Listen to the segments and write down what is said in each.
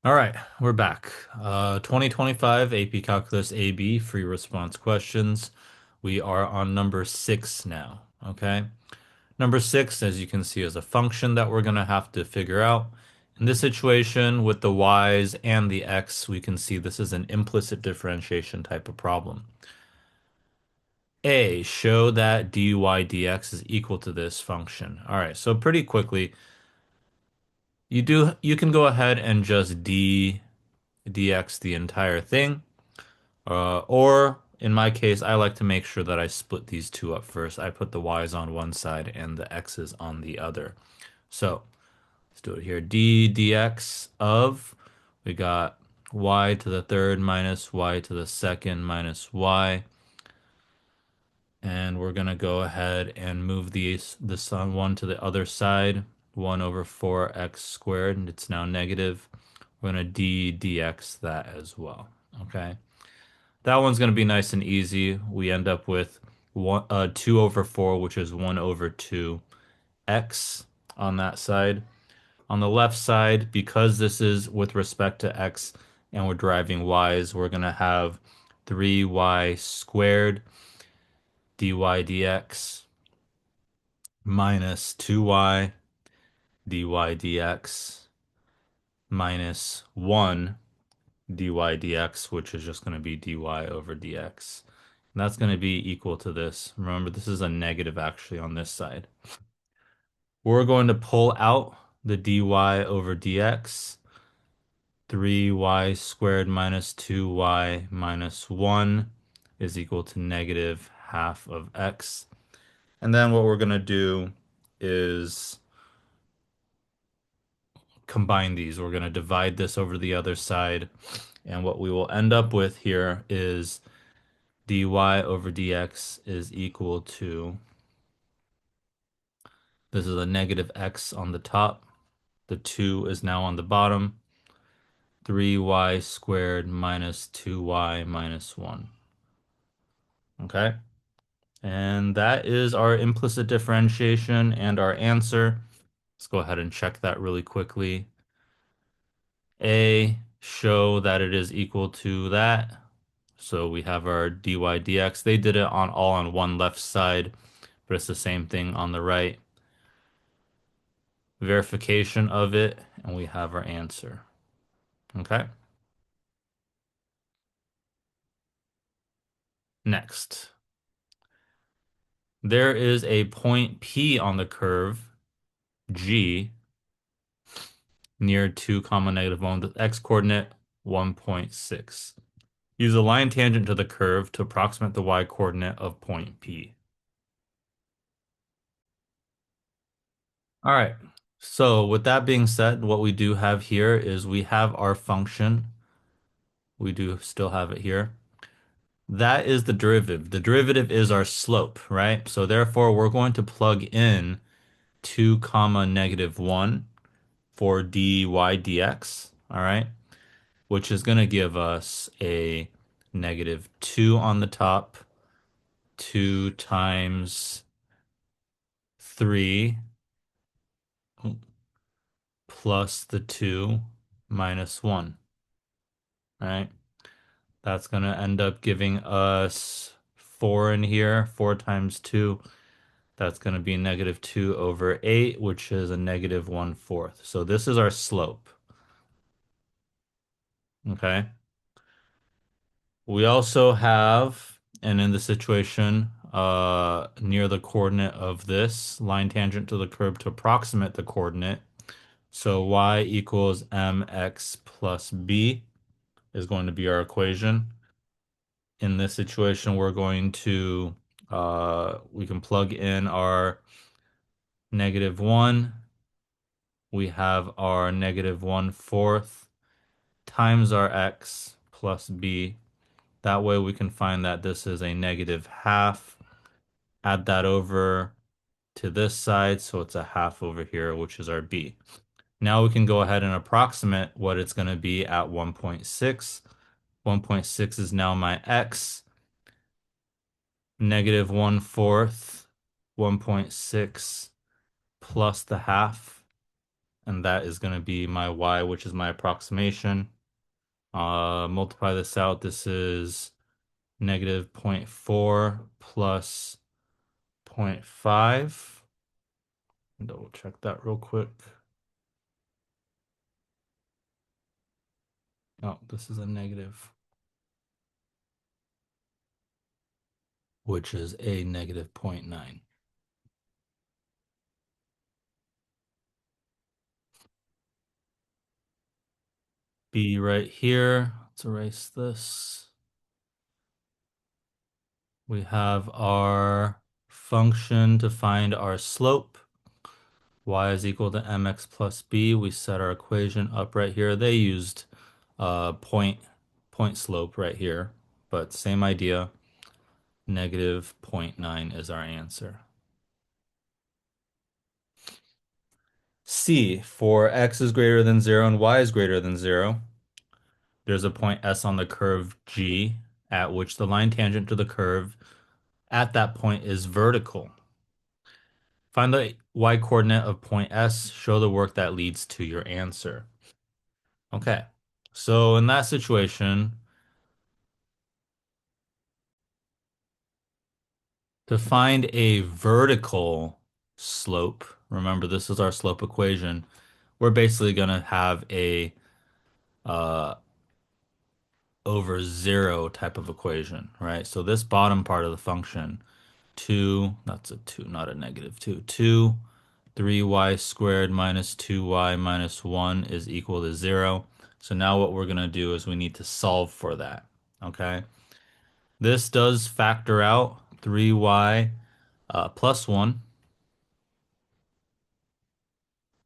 All right, we're back. 2025 AP Calculus AB free response questions. We are on number six now. Okay. Number six, as you can see, is a function that we're going to have to figure out. In this situation, with the y's and the x, we can see this is an implicit differentiation type of problem. A, show that dy dx is equal to this function. All right, so pretty quickly, you can go ahead and just dx the entire thing. Or in my case, I like to make sure that I split these two up first. I put the y's on one side and the x's on the other. So let's do it here. D dx of, we got y to the third minus y to the second minus y. And we're going to go ahead and move this on one to the other side. 1 over 4x squared, and it's now negative. We're going to dx that as well. Okay. That one's going to be nice and easy. We end up with 2 over 4, which is 1 over 2x on that side. On the left side, because this is with respect to x and we're deriving y's, we're going to have 3y squared dy dx minus 2y dy dx minus 1 dy dx, which is just going to be dy over dx. And that's going to be equal to this. Remember, this is a negative actually on this side. We're going to pull out the dy over dx. 3y squared minus 2y minus 1 is equal to negative half of x. And then what we're going to do is combine these. We're going to divide this over the other side. And what we will end up with here is dy over dx is equal to, this is a negative x on the top. The 2 is now on the bottom. 3y squared minus 2y minus 1. Okay? And that is our implicit differentiation and our answer. Let's go ahead and check that really quickly. A, show that it is equal to that. So we have our dy dx. They did it on all on one left side, but it's the same thing on the right. Verification of it, and we have our answer. Okay. Next, there is a point P on the curve G near 2 comma negative 1 with x coordinate 1.6. Use a line tangent to the curve to approximate the y coordinate of point P. All right. So with that being said, what we do have here is we have our function. We do still have it here. That is the derivative. The derivative is our slope, right? So therefore, we're going to plug in 2 comma negative 1 for dy dx, all right? Which is going to give us a negative 2 on the top, 2 times 3 plus the 2 minus 1, all right? That's going to end up giving us 4 in here, 4 times 2. That's going to be negative 2 over 8, which is a negative 1/4. So this is our slope. Okay. We also have, and in the situation, near the coordinate of this, line tangent to the curve to approximate the coordinate. So y equals mx plus b is going to be our equation. In this situation, we're going to, we can plug in our negative 1. We have our negative 1/4 times our x plus b. That way we can find that this is a negative half. Add that over to this side, so it's a half over here, which is our b. Now we can go ahead and approximate what it's going to be at 1.6. 1.6 is now my x. Negative 1/4, 1.6 plus the half. and that is going to be my y, which is my approximation. Multiply this out. This is negative zero point 0.4 plus zero point 0.5. Double check that real quick. Oh, this is a negative, which is a negative 0.9. B right here. Let's erase this. We have our function to find our slope. Y is equal to mx plus b. We set our equation up right here. They used point slope right here, but same idea. Negative 0.9 is our answer. C, for x is greater than 0 and y is greater than 0, there's a point S on the curve G at which the line tangent to the curve at that point is vertical. Find the y coordinate of point S, show the work that leads to your answer. Okay, so in that situation, to find a vertical slope, remember this is our slope equation, we're basically going to have a uh, over 0 type of equation, right? So this bottom part of the function, 2, that's a 2, not a negative 2, 2, 3y squared minus 2y minus 1 is equal to 0. So now what we're going to do is we need to solve for that, okay? This does factor out 3y plus 1,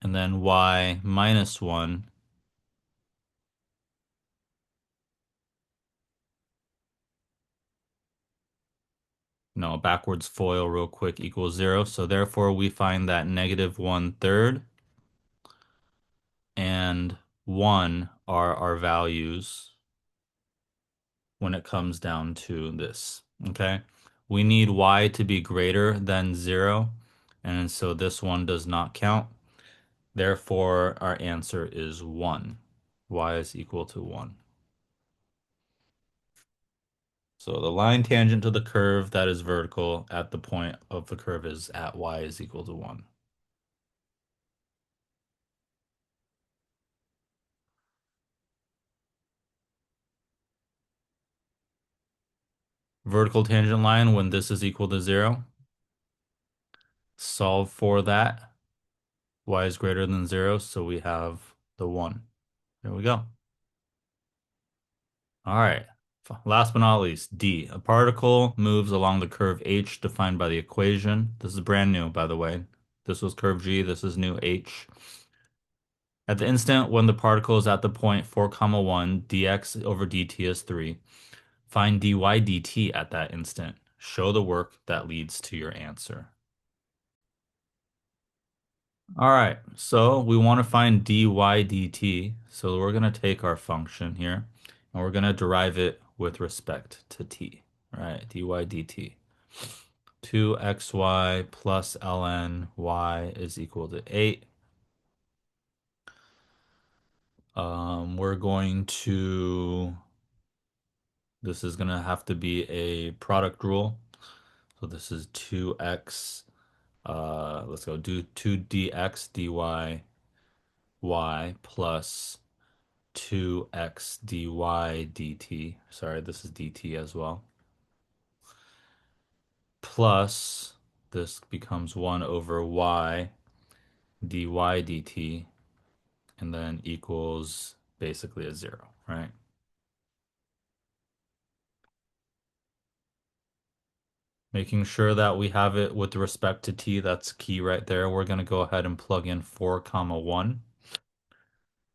and then y minus 1. No, backwards FOIL real quick equals 0. So therefore we find that negative 1/3 and 1 are our values when it comes down to this, okay? We need y to be greater than 0, and so this one does not count. Therefore, our answer is 1. Y is equal to 1. So the line tangent to the curve that is vertical at the point of the curve is at y is equal to 1. Vertical tangent line when this is equal to 0. Solve for that. Y is greater than 0, so we have the 1. There we go. All right. Last but not least, D. A particle moves along the curve H defined by the equation. This is brand new, by the way. This was curve G. This is new H. At the instant when the particle is at the point 4, comma 1, dx over dt is 3. Find dy dt at that instant. Show the work that leads to your answer. All right, so we want to find dy dt. So we're going to take our function here and we're going to derive it with respect to t. All right, dy dt. 2xy plus ln y is equal to 8. We're going to, this is going to have to be a product rule. So this is 2x, let's go do 2 dx dy y plus 2x dy dt. Sorry, this is dt as well. Plus, this becomes 1 over y dy dt, and then equals basically a 0, right? Making sure that we have it with respect to t, that's key right there. We're going to go ahead and plug in 4, comma 1.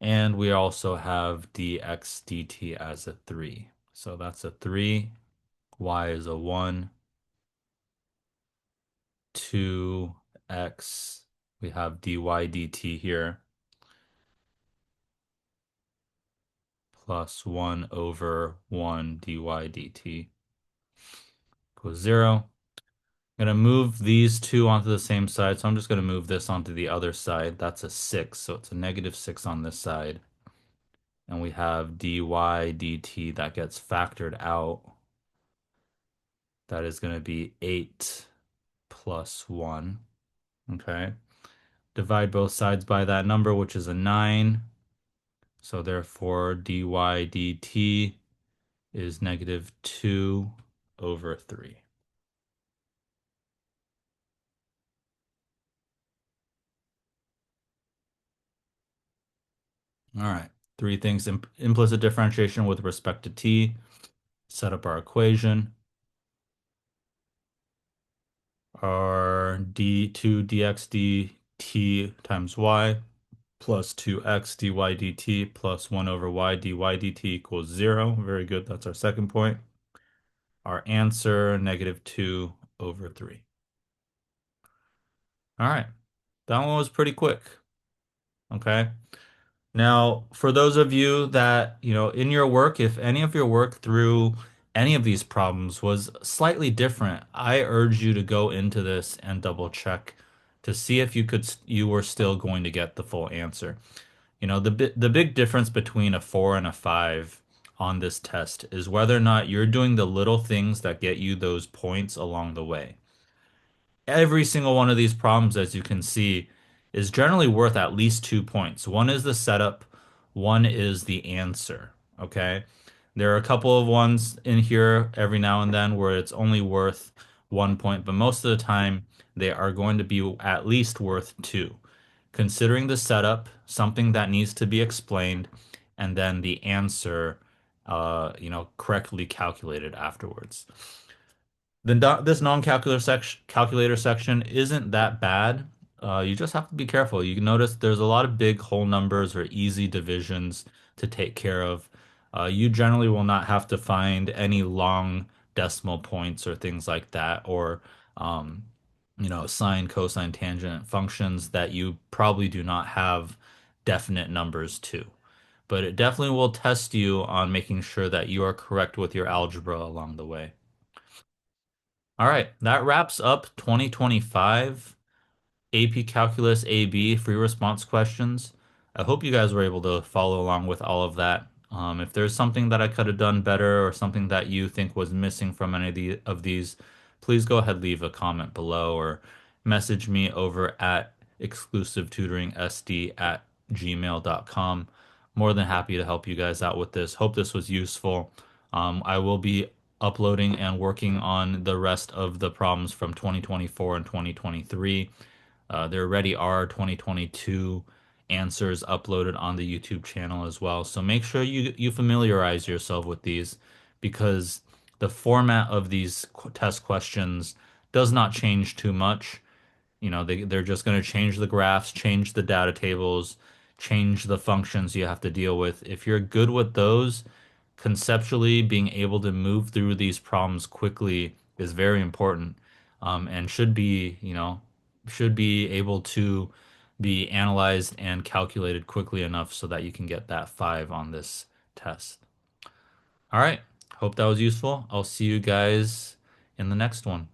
And we also have dx dt as a 3. So that's a 3, y is a 1, 2x, we have dy dt here, plus 1 over 1 dy dt equals 0. gonna move these two onto the same side, so I'm just gonna move this onto the other side. That's a 6, so it's a -6 on this side. And we have dy dt that gets factored out. That is gonna be 8 plus 1. Okay. Divide both sides by that number, which is a 9. So therefore, dy dt is -2/3. All right. Three things. Implicit differentiation with respect to t. Set up our equation. Our d2 dx dt times y plus 2x dy dt plus 1 over y dy dt equals 0. Very good. That's our second point. Our answer, -2/3. All right. That one was pretty quick. Okay. Now, for those of you that, in your work, if any of your work through any of these problems was slightly different, I urge you to go into this and double check to see if you were still going to get the full answer. The big difference between a 4 and a 5 on this test is whether or not you're doing the little things that get you those points along the way. Every single one of these problems, as you can see, is generally worth at least 2 points. One is the setup, one is the answer. Okay. There are a couple of ones in here every now and then where it's only worth 1 point, but most of the time they are going to be at least worth two. Considering the setup, something that needs to be explained, and then the answer, correctly calculated afterwards. This calculator section isn't that bad. You just have to be careful. You can notice there's a lot of big whole numbers or easy divisions to take care of. You generally will not have to find any long decimal points or things like that, or sine, cosine, tangent functions that you probably do not have definite numbers to. But it definitely will test you on making sure that you are correct with your algebra along the way. All right, that wraps up 2025 AP Calculus AB free response questions. I hope you guys were able to follow along with all of that. If there's something that I could have done better or something that you think was missing from any of these, please go ahead leave a comment below or message me over at exclusivetutoringsd@gmail.com. More than happy to help you guys out with this. Hope this was useful. I will be uploading and working on the rest of the problems from 2024 and 2023. There already are 2022 answers uploaded on the YouTube channel as well. So make sure you familiarize yourself with these because the format of these test questions does not change too much. They're just going to change the graphs, change the data tables, change the functions you have to deal with. If you're good with those, conceptually being able to move through these problems quickly is very important, and should be able to be analyzed and calculated quickly enough so that you can get that 5 on this test. All right. Hope that was useful. I'll see you guys in the next one.